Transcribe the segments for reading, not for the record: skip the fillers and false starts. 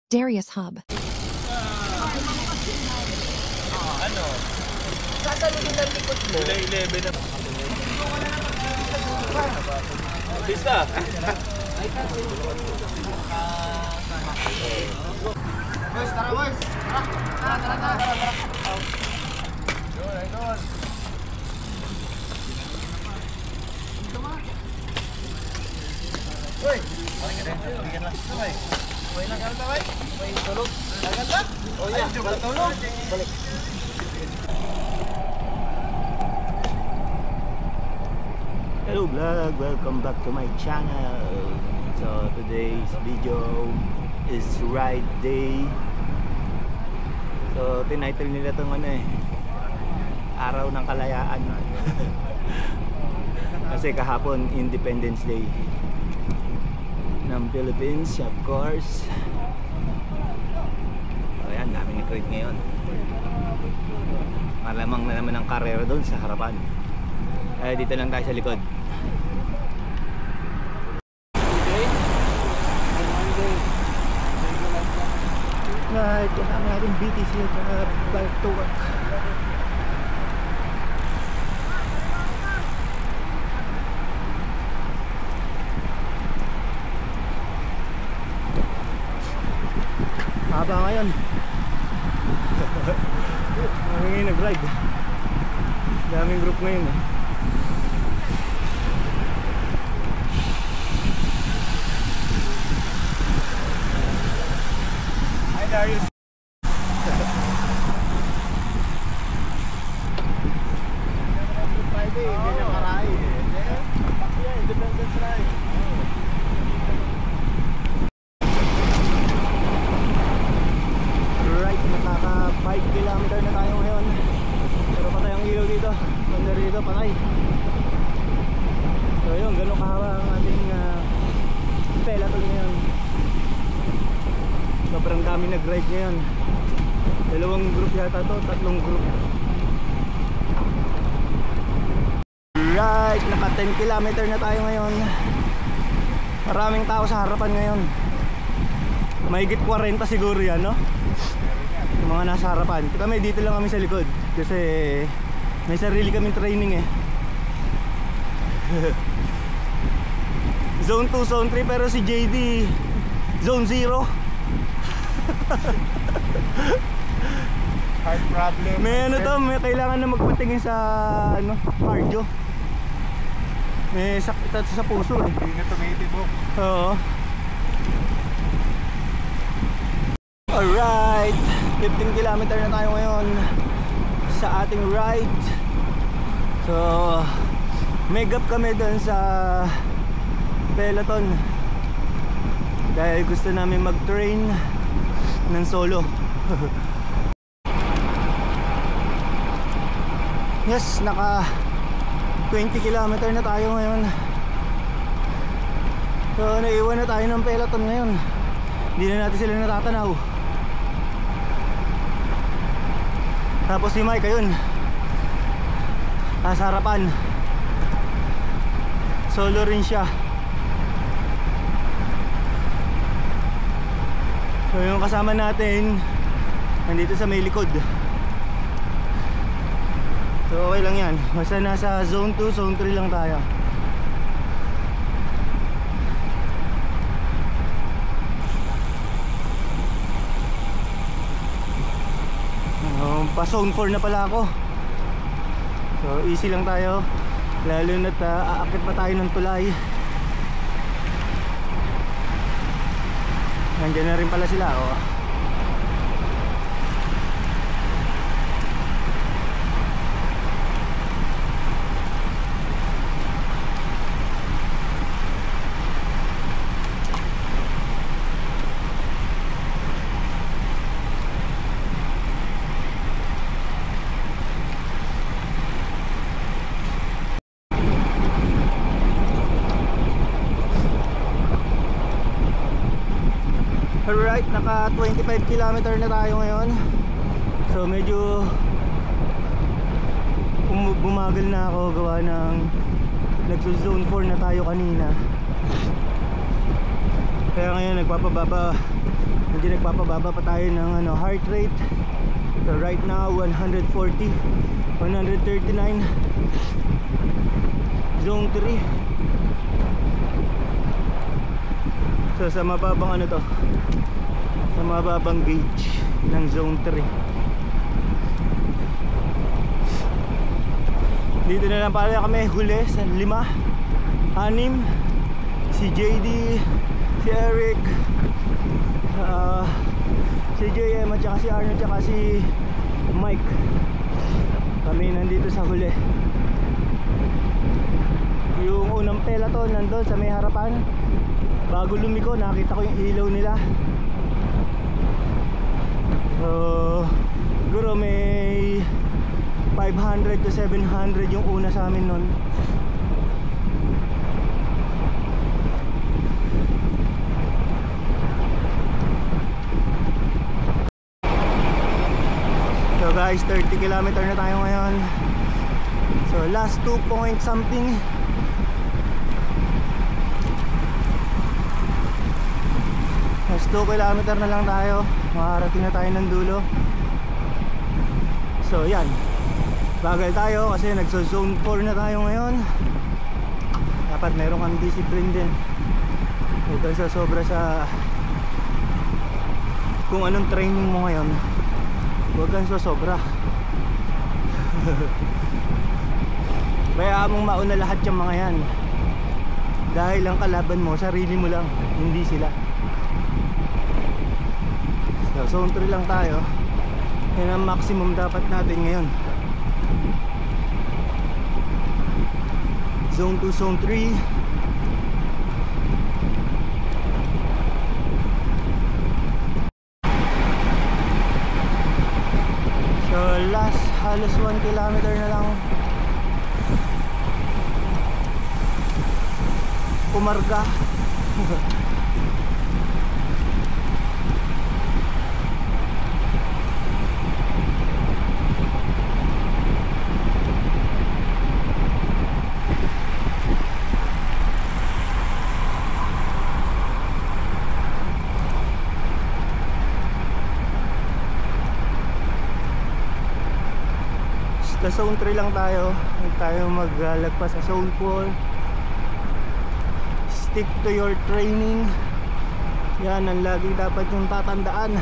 Darius Hub. Ano? Sasaluhin ng likod mo. July 11 na. Bista! Boys, tara boys! Tara! Yun, idol! Uy! Bigyan lang. Sabay. Uy, nagkaroon na, uy, tulog. Naganda? O yan, balik tulog. Balik. Hello vlog, welcome back to my channel. So today's video is ride day. So tinitle nila itong ano araw ng kalayaan. Kasi kahapon Independence Day ng Philippines, of course. So ayan, daming nag-ride ngayon. Malamang na naman ang karera doon sa harapan. Dito lang tayo sa likod. Right, kasama natin BTC at bike to work. Haba ngayon. Maraming nag-ride. Daming group ngayon Hi Darius. Friday, ganyan karay. Independence ride. Right, nakaka 5 kilometer na tayo ngayon. Pero patay ang ilaw dito. Banda rito, patay. So yun, ganun kahaba ang ating peloton ngayon. Sobrang dami nag-ride ngayon. Dalawang group yata to, tatlong group. Right, naka 10 kilometer na tayo ngayon. Maraming tao sa harapan ngayon. Mahigit 40 siguro yan, no? Yung mga nasa harapan. Kami dito lang kami sa likod. Kasi may sarili kaming training Zone 2, Zone 3, pero si JD Zone 0. Heart problem. May ano to, may kailangan na magpatingin sa cardio. May sakit sa puso Hindi na tumitibok. Oo. Alright, 15 kilometer na tayo ngayon sa ating ride. So make up kami doon sa peloton dahil gusto namin mag-train ng solo. Yes, naka 20 kilometer na tayo ngayon. So naiwan na tayo ng peloton ngayon. Hindi na natin sila natatanaw. Tapos si Mike ayun, nasa harapan. Solo rin siya. So yung kasama natin nandito sa may likod. So okay lang yan. Basta nasa zone 2, zone 3 lang tayo. Pa zone 4 na pala ako. So easy lang tayo. Lalo na't aakit pa tayo ng tulay. Nandiyan na rin pala sila Alright, naka 25 kilometer na tayo ngayon. So medyo bumagal na ako gawa ng nagso-zone 4 na tayo kanina. Kaya ngayon nagpapababa Medyo nagpapababa pa tayo ng heart rate. So right now 140, 139, zone 3. So sa mababang to, sa mababang gauge ng zone 3. Dito na lang pala kami huli sa 5, 6. Si JD, si Eric, si JM at saka si Arnold at saka si Mike. Kami nandito sa huli. Yung unang peloton nandun sa may harapan. Bago lumiko nakita ko yung ilaw nila. So siguro may 500 to 700 yung una sa amin nun. So guys, 30 km na tayo ngayon. So last 2 point something. Last 2 km na lang tayo. Makarating na tayo ng dulo. So yan, bagal tayo kasi nagso-zone 4 na tayo ngayon. Dapat meron kang discipline din. Huwag kang sasobra sa kung anong training mo ngayon. Huwag kang sasobra. Kaya mong mauna lahat yung mga yan. Dahil ang kalaban mo, sarili mo lang, hindi sila. So zone 3 lang tayo. Yan ang maximum dapat natin ngayon. Zone 2, zone 3. So last halos 1 kilometer na lang. Kumarga. Sa zone 3 lang tayo. Huwag tayo maglagpas sa zone 4. Stick to your training. Yan ang lagi dapat yung tatandaan.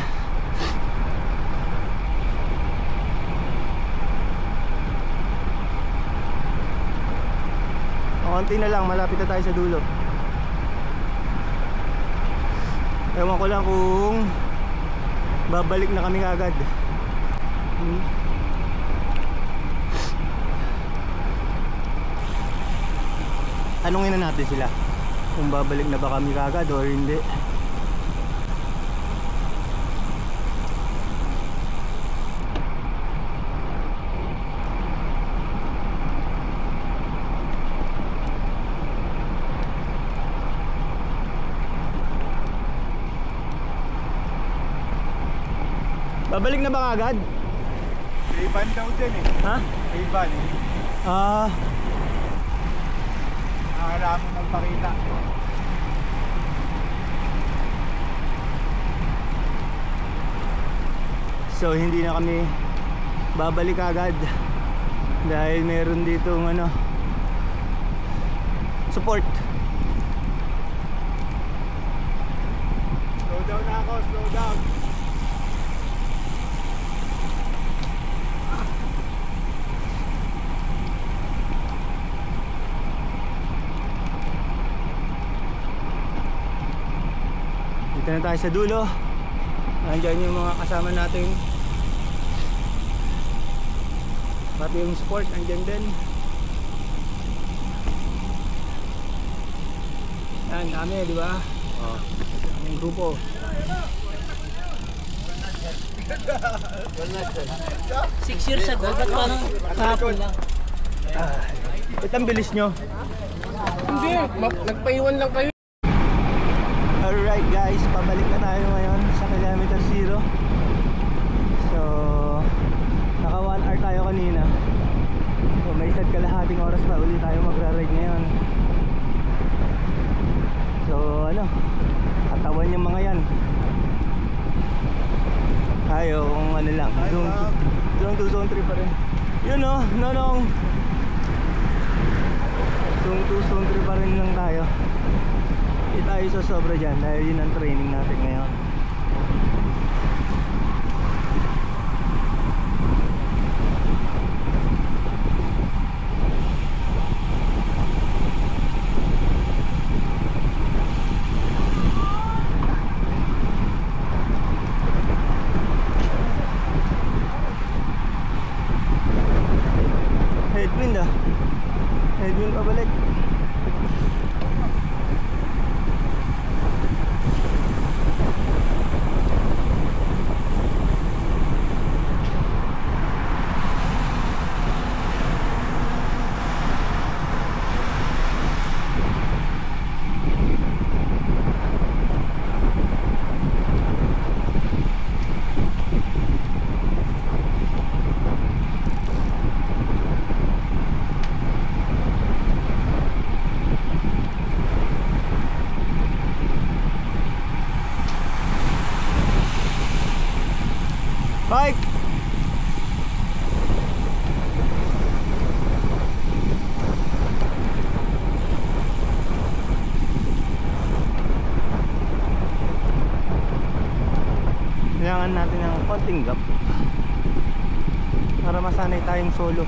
Konti na lang, malapit na tayo sa dulo. Ewan ko lang kung babalik na kami agad. Tanungin na natin sila kung babalik na ba kami kagad or hindi. Babalik na ba kagad? Ray-Ban daw dyan eh. Ha? Ray-Ban eh. Kailangan mo magpakita. So hindi na kami babalik agad dahil meron ditong support. Slow down na ako, slow down. Dito na tayo sa dulo. Nandiyan yung mga kasama natin. Pati yung support nandiyan din. Yan, dami, di ba? Oh, yung grupo. 6 years ago, ba't parang kahapon lang? Itang bilis nyo. Hindi, nagpaiwan lang kayo. Alright guys, pabalik na tayo ngayon sa kilometer 0. So naka 1 hour tayo kanina. So may isa't kalahating oras pa ulit tayo magra-ride ngayon. So katawan yung mga yan. tayo kung ano lang. Zone 2, zone 3 pa rin. Yun o, nonong. Zone 2, zone 3 pa rin lang tayo. Hindi tayo sa sobra dyan dahil yun ang training natin ngayon. Headwind ah. Headwind pabalik. Bike! Kailangan natin ng konting gap para masanay tayong solo.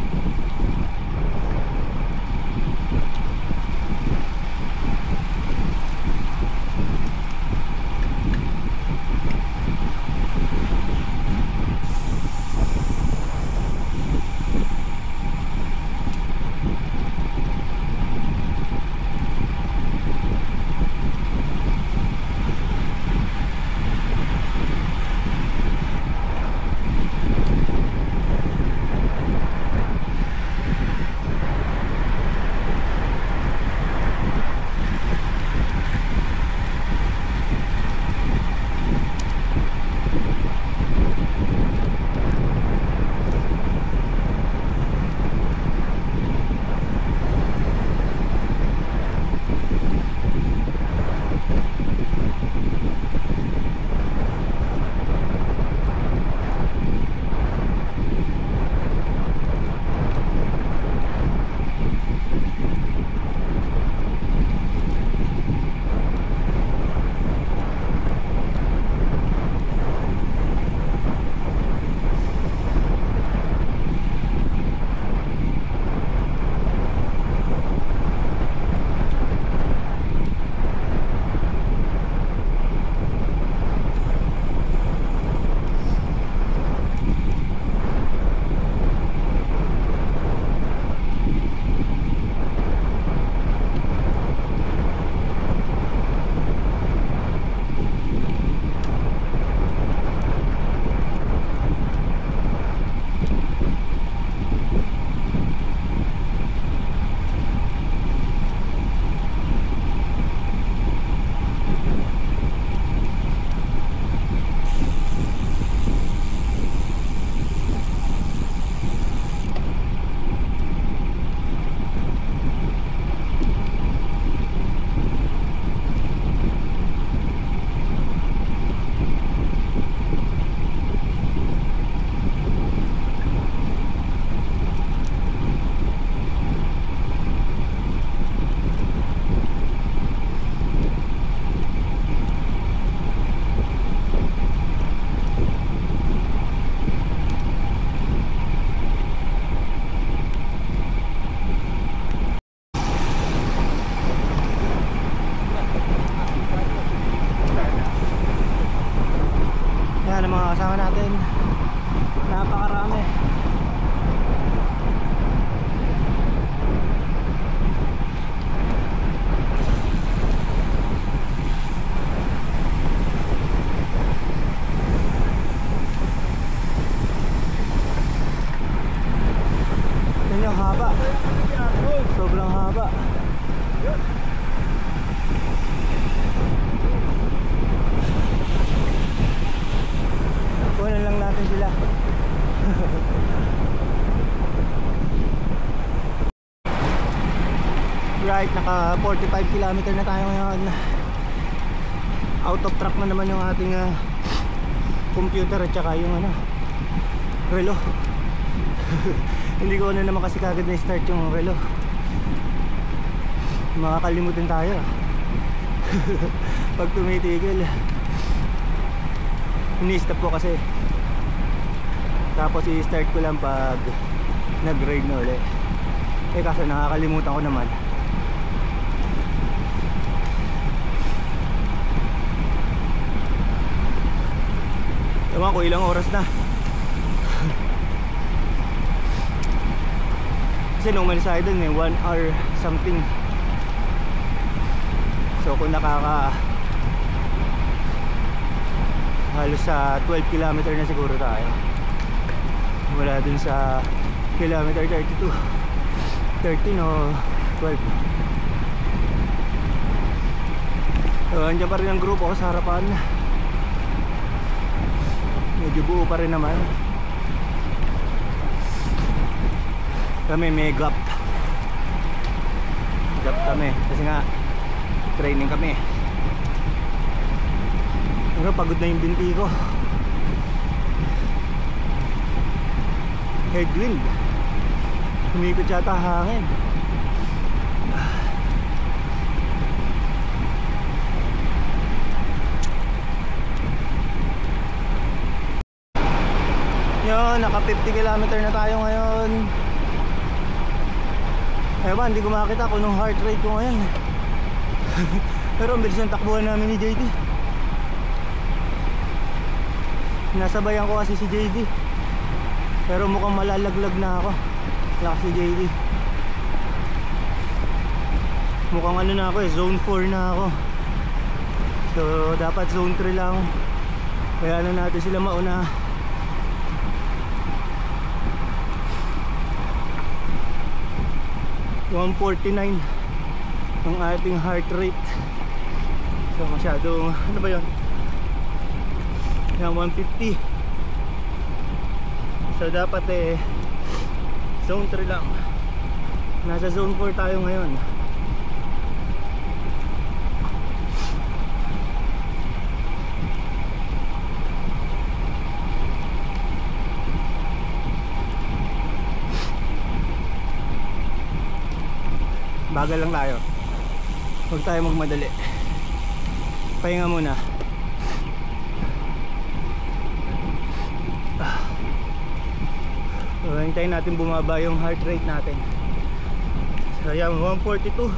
kasama natin. Napakarami. Yan yung haba. Sobrang haba. Kunin lang natin sila. Right, naka 45 km na tayo ngayon. Out of track na naman yung ating computer at saka yung ano, relo. Hindi ko na naman kasi kagad na start yung relo. Makakalimutan tayo pag tumitigil. Ini-stop ko kasi, tapos i-start ko lang pag nag-ride na ulit. Eh kaso nakakalimutan ko naman. Ewan ko ilang oras na. Kasi nung umalis tayo dun 1 hour something. So kung halos sa 12 kilometer na siguro tayo mula dun sa kilometer 32, 13 o 12. So andyan pa rin ang grupo ko sa harapan. Medyo buo pa rin naman. Kami may gap kami kasi nga training kami. Pero pagod na yung binti ko. Headwind, humikot yata hangin. Yun, naka 50 kilometer na tayo ngayon. Ewan, hindi ko makakita kung anong heart rate ko ngayon. Pero ang bilis ng takbuhan namin ni JD. Nasabayan ko kasi si JD, pero mukhang malalaglag na ako. Lakas si JD. Mukhang ano na ako eh, zone 4 na ako. So dapat zone 3 lang. Kaya ano natin sila mauna. $149 ang ating heart rate. So masyadong, ano ba yun? Yan, 150. So dapat zone 3 lang. Nasa zone 4 tayo ngayon. Bagal lang tayo. Huwag tayo magmadali. Pahinga muna. So, hintayin natin bumaba yung heart rate natin. So yan, 142.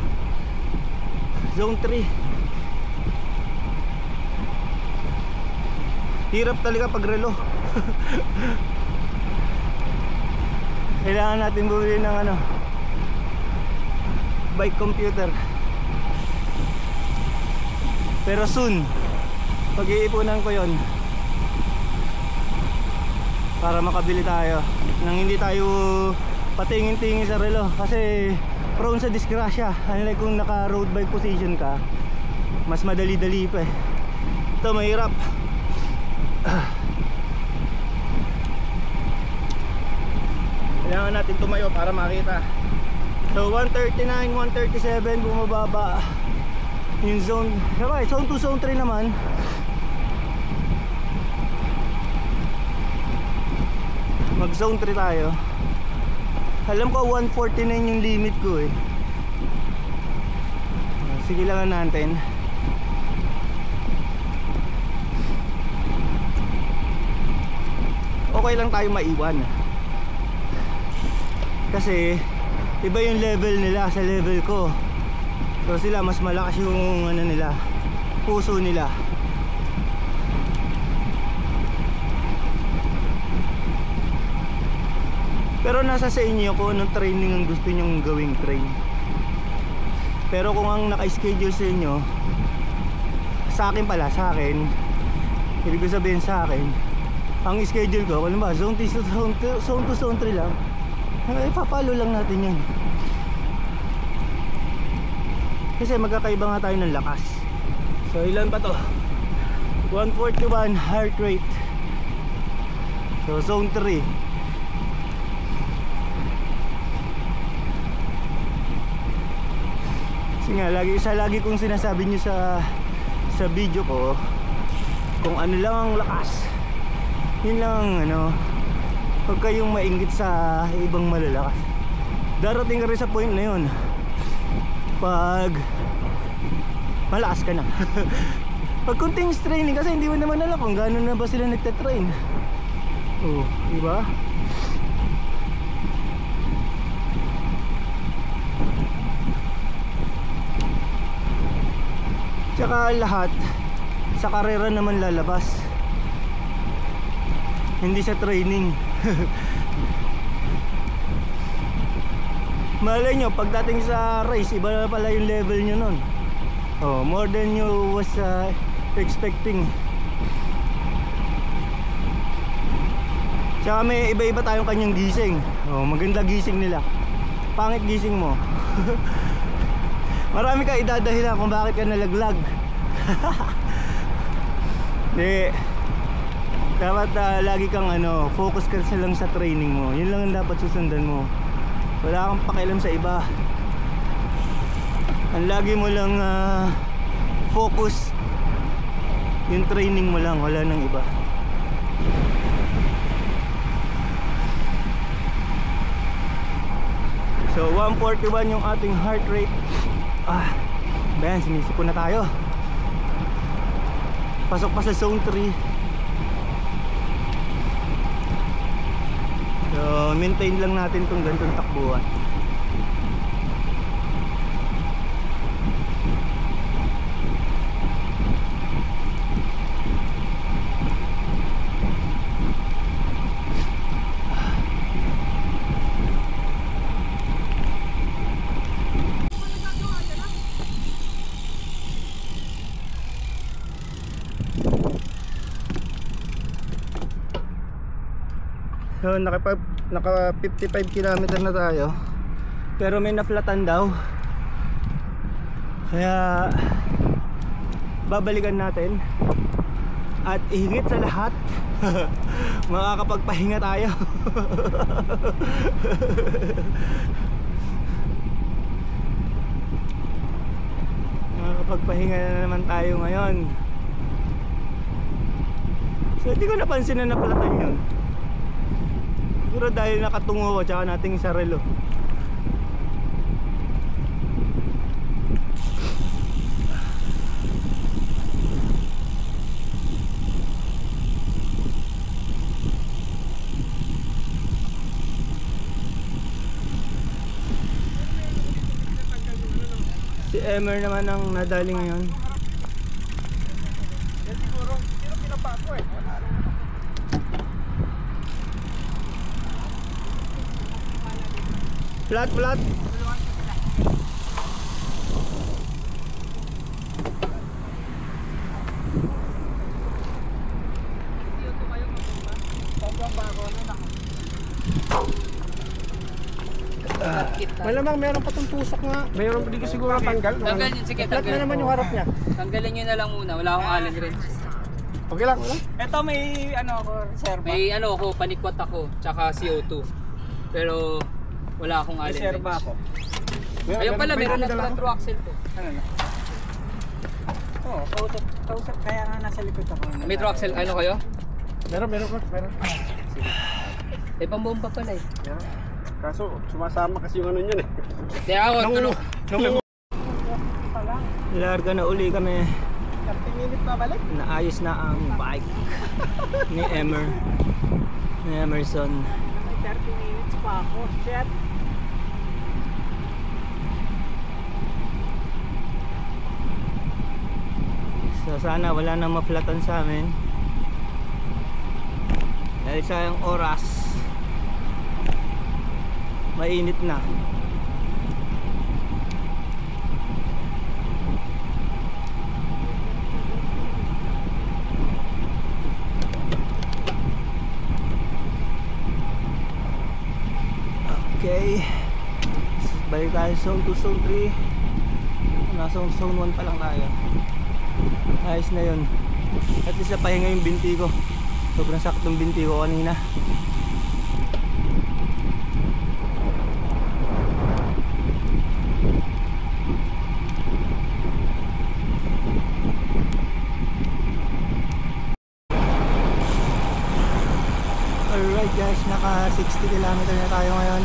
Zone 3. Hirap talaga pag relo. Kailangan natin bumili ng ano, bike computer. Pero soon, pag-iipunan ko yon para makabili tayo nang hindi tayo patingin-tingin sa relo, kasi prone sa disgrasya. Unlike kung naka road bike position ka, mas madali-dali pa eh. Ito mahirap. Kailangan natin tumayo para makita. So 139, 137 bumababa yung zone. Diba, zone 2, zone 3 naman. Mag zone 3 tayo. Alam ko 149 yung limit ko eh. Sige lang natin. Okay lang tayo maiwan, kasi iba yung level nila sa level ko. So sila mas malakas yung ano nila, puso nila. Pero nasa sa inyo kung anong training ang gusto nyong gawing train. Pero kung ang naka-schedule sa inyo, sa akin pala, sa akin, ibig ko sabihin sa akin, ang schedule ko, ano ba, zone 2, zone 3 lang. Papalo lang natin yan. Kasi magkakaiba nga tayo ng lakas. So ilan pa to? 141 heart rate. So zone 3. Kasi nga lagi kong sinasabi nyo sa video ko, kung ano lang ang lakas, Yun lang ang ano, huwag kayong mainggit sa ibang malalakas. Darating ka rin sa point na yun pag malakas ka na. Pag continuous training, kasi hindi mo naman alam kung gano'n na ba sila nagtatrain. Oh, diba? Tsaka lahat sa karera naman lalabas, hindi sa training. Malay nyo, pagdating sa race, iba na pala yung level nyo nun. Oh, more than you was expecting. Tsaka may iba-iba tayong kanyang gising. Oh, maganda gising nila, pangit gising mo. Marami ka idadahilan kung bakit ka nalaglag. Di, dapat lagi kang ano, focus ka lang sa training mo. Yun lang ang dapat susundan mo. Wala kang pakialam sa iba. Ang lagi mo lang focus, yung training mo lang, wala nang iba. So 141 yung ating heart rate. Ben, sinisipon na tayo. Pasok pa sa zone 3. So maintain lang natin tong ganitong takbuhan. So naka 55 km na tayo, pero may naflatan daw, kaya babalikan natin. At ihigit sa lahat, makakapagpahinga tayo. Makakapagpahinga na naman tayo ngayon. So hindi ko napansin na naflatan yun. Siguro dahil nakatungo ko tsaka nating sarelo. Si Emer naman ang nadali ngayon. Siguro, pero pinapako eh. Flat, flat. Malamang meron pa itong tusok nga. Meron pa din siguro tanggal. Tanggal yun, sige, Flat na tanggal. naman yung harap niya. Tanggalin nyo na lang muna, wala akong allen wrench. Okay lang, wala. Ito may ano ako, reserva. May ano ako, panikwat ako, tsaka CO2. Pero wala akong allen Reserva wrench. ako. Ayun pala, meron na pala true axle to. Ano na? Oo, kausap. Kaya nga nasa likod ako. May true axle, ano kayo? Meron. May pambomba pala eh. Meron. Kaso, sumasama kasi yung ano yun eh. Kaya ako, Larga na uli kami. 30 minutes pa balik. Naayos na ang bike ni Emerson. 30 minutes pa ako. Shit. So sana wala nang maflatan sa amin. Dahil sayang oras. Mainit na. Okay. Balik tayo zone 2, zone 3. Nasa zone 1 pa lang tayo. Ayos na yun. At least napahinga yung binti ko. Sobrang saktong binti ko kanina. Alright guys, naka 60 km na tayo ngayon.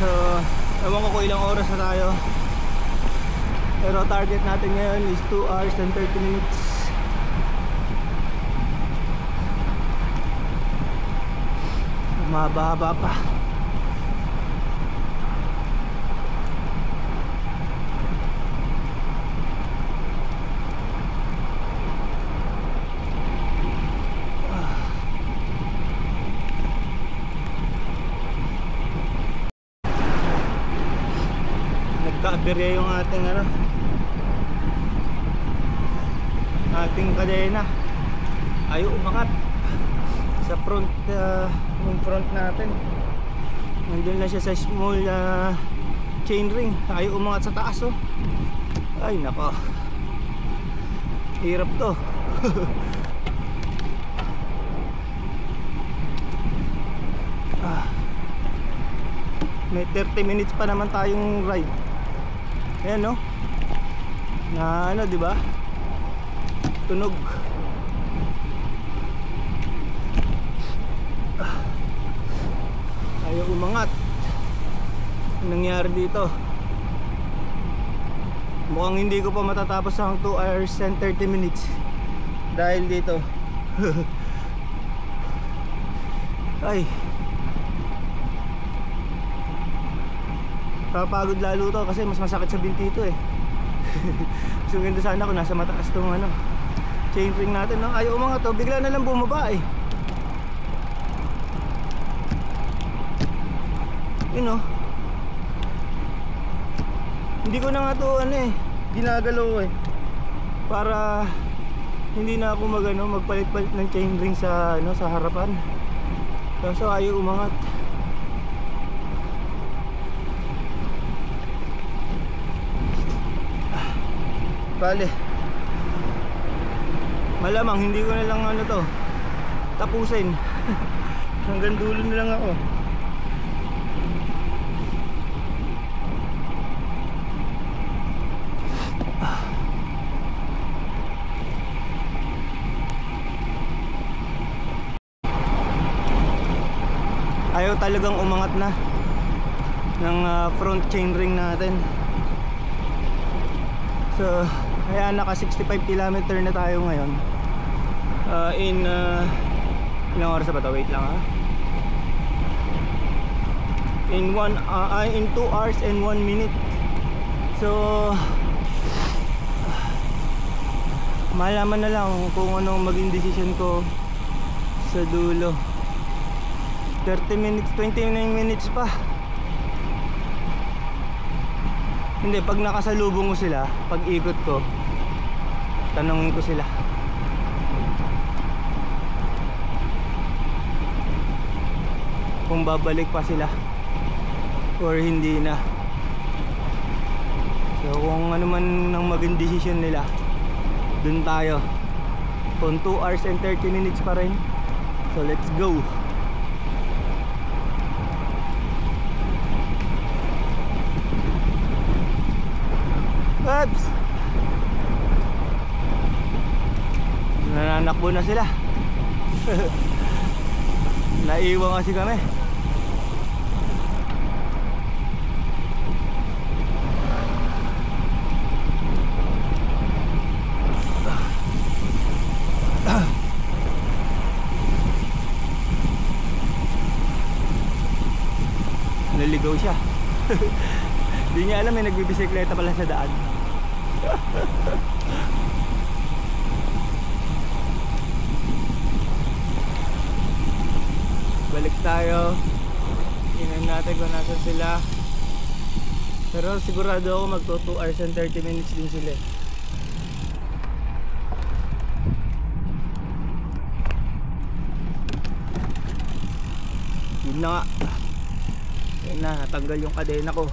So, ewan ko kung ilang oras na tayo. Pero target natin ngayon is 2 hours and 30 minutes. Mahaba-haba pa. Nagka-aberya yung ating ating kadena. Ayaw umangat sa front, yung front natin. Nandun na siya sa small chain ring. Ayaw umangat sa taas, oh. Ay nako, hirap to. May 30 minutes pa naman tayong ride. Ayan, no? Na di ba? Tunog. Ayaw umangat. Anong nangyari dito? Mukhang hindi ko pa matatapos ang 2 hours and 30 minutes dahil dito. Ay, kapagod lalo to kasi mas masakit sa binti ito eh. So ganda sana kung nasa mataas tong chain ring natin, no? Ayaw umangat to, bigla na lang bumaba eh. Yun, no? Hindi ko na nga to ginagalaw eh, para hindi na ako magpalit-palit ng chain ring sa sa harapan. Kaso ayaw umangat. Bale, malamang hindi ko na lang tapusin. Hanggang dulo na lang ako. Ayaw talagang umangat na ng front chain ring natin. So, kaya naka 65 km na tayo ngayon. Ilang oras ba ito? Wait lang ha. In 2 hours and 1 minute. So, malaman na lang kung anong maging decision ko sa dulo. 30 minutes, 29 minutes pa. Hindi, pag nakasalubong ko sila, pag ikot ko, tanongin ko sila kung babalik pa sila or hindi na. So kung ano man ang maging decision nila, dun tayo. Kung 2 hours and 30 minutes pa rin. So let's go. Oops! Nananakbo na sila. Naiwan kasi kami. Naligaw siya. Di niya alam may nagbibisikleta pala sa daan. Balik tayo. Tingnan natin kung nasa sila. Pero sigurado ako magto 2 hours and 30 minutes din sila. Yun na nga. Yun na, natanggal yung kadena ko.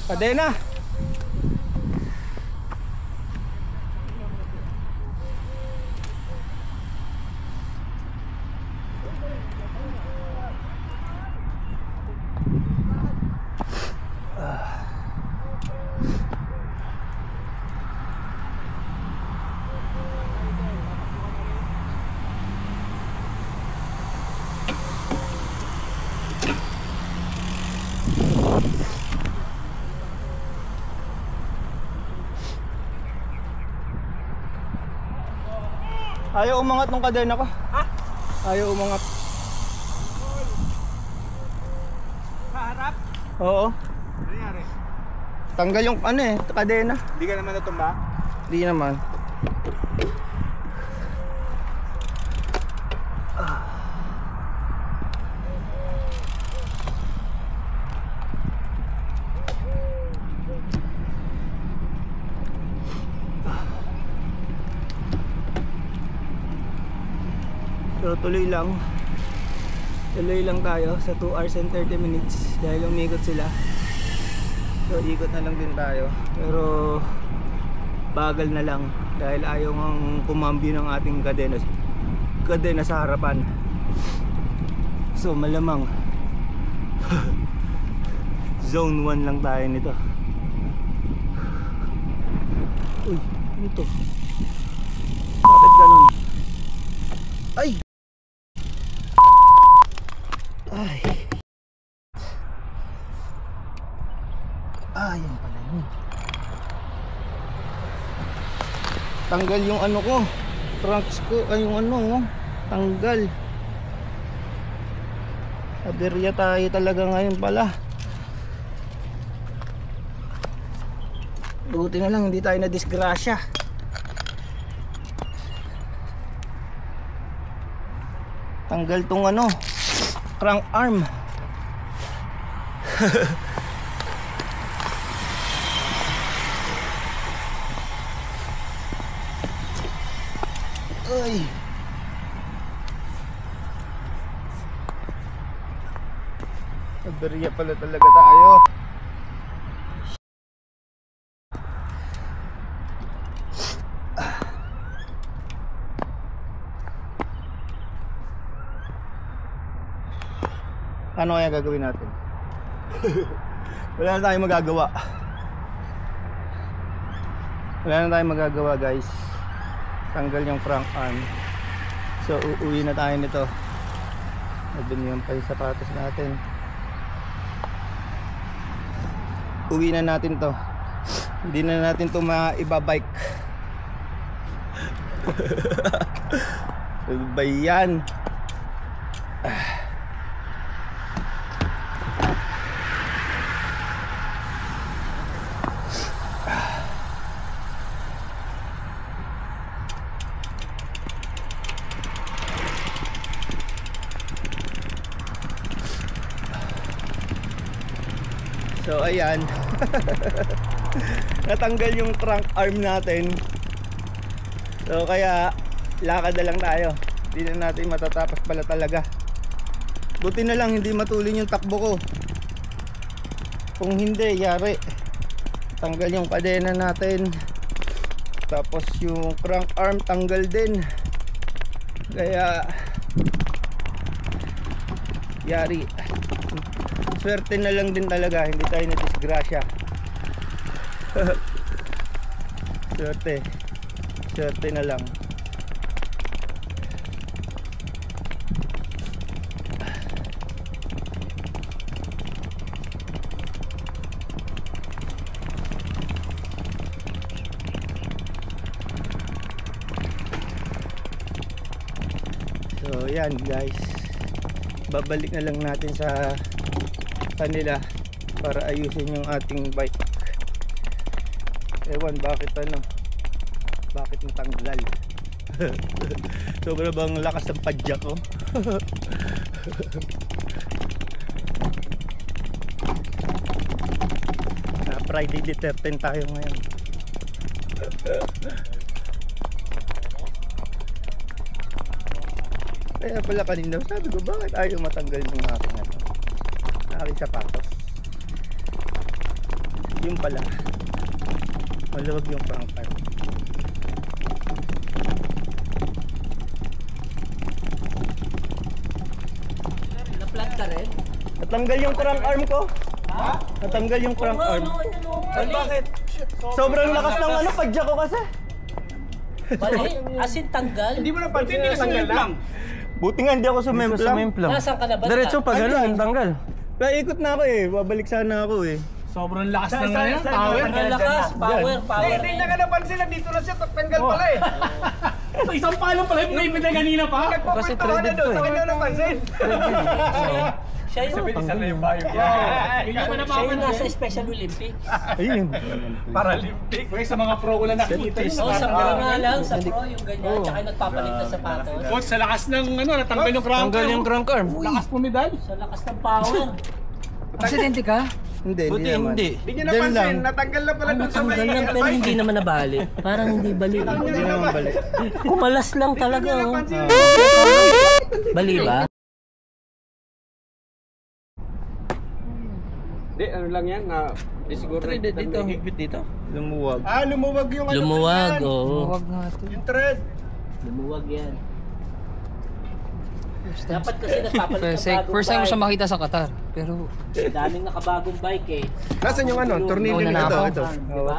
Kadena. Ayaw umangat nung kadena ko. Ha? Ayaw umangat. Sa harap? Oo. Ano nangyari? Tanggal yung ano eh, kadena. Hindi ka naman natumba? Hindi naman. So tuloy lang tayo sa 2 hours and 30 minutes dahil umikot sila. So ikot na lang din tayo, pero bagal na lang dahil ayaw ngang kumambyo ng ating kadena sa harapan. So malamang zone 1 lang tayo nito. Uy, ano to? Bakit ganun? Ay! Ay. Yan pala yun. Tanggal yung ano ko, trunks ko, ay yung ano, tanggal. Aberya tayo talaga ngayon pala. Buti na lang hindi tayo na disgrasya. Tanggal tong ano, crank arm. Ay. Aberya pala talaga tayo. Ano kaya gagawin natin? Wala na tayong magagawa. Wala na tayong magagawa, guys. Tanggal yung crank arm. So uuwi na tayo nito. Nabinyan pa yung sapatos natin. Uwi na natin to. Hindi na natin to maibabike. Bayan. So ayan. Natanggal yung trunk arm natin. So kaya lakad na lang tayo. Hindi na natin matatapos pala talaga. Buti na lang hindi matulin yung takbo ko. Kung hindi, yari. Tanggal yung kadena natin. Tapos yung crank arm tanggal din. Kaya yari. Swerte na lang din talaga, hindi tayo na-disgrasya. Swerte na lang. So yan guys, babalik na lang natin sa kanila para ayusin yung ating bike. Ewan bakit natanggal. Sobra bang lakas ng padya ko. Friday the 13 tayo ngayon. Kaya pala kanina sabi ko bakit ayaw matanggal yung aking aking sapatos. Yung pala. Maluwag yung crank arm. Na-flat ka rin? Natanggal yung crank arm ko. Ha? Natanggal yung crank arm. Bali. Bakit? Sobrang lakas ng ano, padya ko kasi. Bali. Asin tanggal. Hindi mo napansin, hindi ka tanggal lang. Buti nga hindi ako sumemplang. Nasaan ka na ba? Diretso pa ganun, tanggal. Kaya ikot na ako eh, babalik sana ako eh. Sobrang lakas ng ngayon, power. Ang lakas. Power. Hindi na ka napansin, nandito na siya, tanggal pala eh. So, isang palo pala yung naipit na kanina pa. Kasi Nagpupunta ka na threaded doon, to sa eh. kanya napansin. Siya yung na yung bayo. siya yung nasa Special Olympics. Ayun. Paralympic. Sa mga pro ko lang nakikita yun. Oo, sa pro nga lang. Sa pro yung ganyan. Tsaka yung nagpapalit ng sapatos. Coach, sa lakas ng ano, natanggal yung crank. Tanggal yung crank arm. Lakas pumidal. Sa lakas ng power. Aksidente ka? Hindi, Buti naman. hindi. Hindi nyo Diyan lang. napansin, natanggal na pala doon sa may Natanggal lang pero hindi naman nabali. Parang hindi bali. Hindi naman balik. Kumalas lang talaga. Oh. Bali ba? Hindi, ano lang yan, di siguro. Dito, higpit dito. Lumuwag. Lumuwag yung ano. Lumuwag, yan. oo. Huwag nga to. Yung thread. Lumuwag yan. Dapat kasi nagpapalit ng bagong First time ko siya bike. makita sa Qatar. Pero Daming nakabagong bike eh. Nasaan yung ano, tornilyo Nauna na nito? ako. Ito. Diba?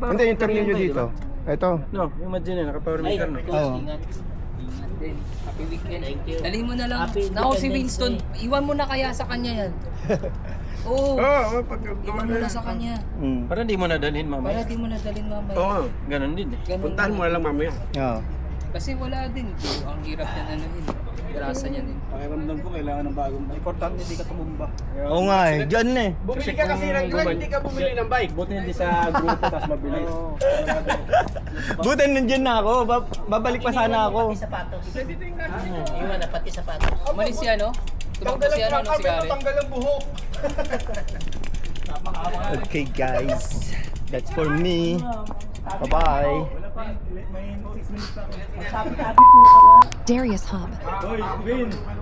Hindi, yung tornilyo dito. Ito. no, imagine naka-power Ay, meter na. coach, Oo. ingat. Ingat din. Happy weekend. Thank you. dalhin mo na lang. Happy Nako si Independence Winston, Day. iwan mo na kaya sa kanya yan. Oo. Oo, pag Iwan mo na sa kanya. Para di mo na dalhin Para mamaya. di mo na dalhin mamaya. Oo, Ganon din eh. Ganun puntahan mo na lang mamaya. Oo. Kasi wala din. Ang hirap yan ano yun. Grasa niya din. Pakiramdam ko kailangan ng bagong bike. Importante hindi ka tumumba. Oo nga eh, dyan na eh. Bumili ka kasi ng grad, hindi ka bumili ng bike. Buti hindi sa grupo tapos mabilis. Buti nandyan na ako, babalik pa sana ako. Pati sapatos. Iwan na pati sapatos. Umalis si ano? Tumakbo si ano ng sigari. Tanggal ang buhok. Okay guys, that's for me. Bye-bye. Darius Hub. Oy, Vin.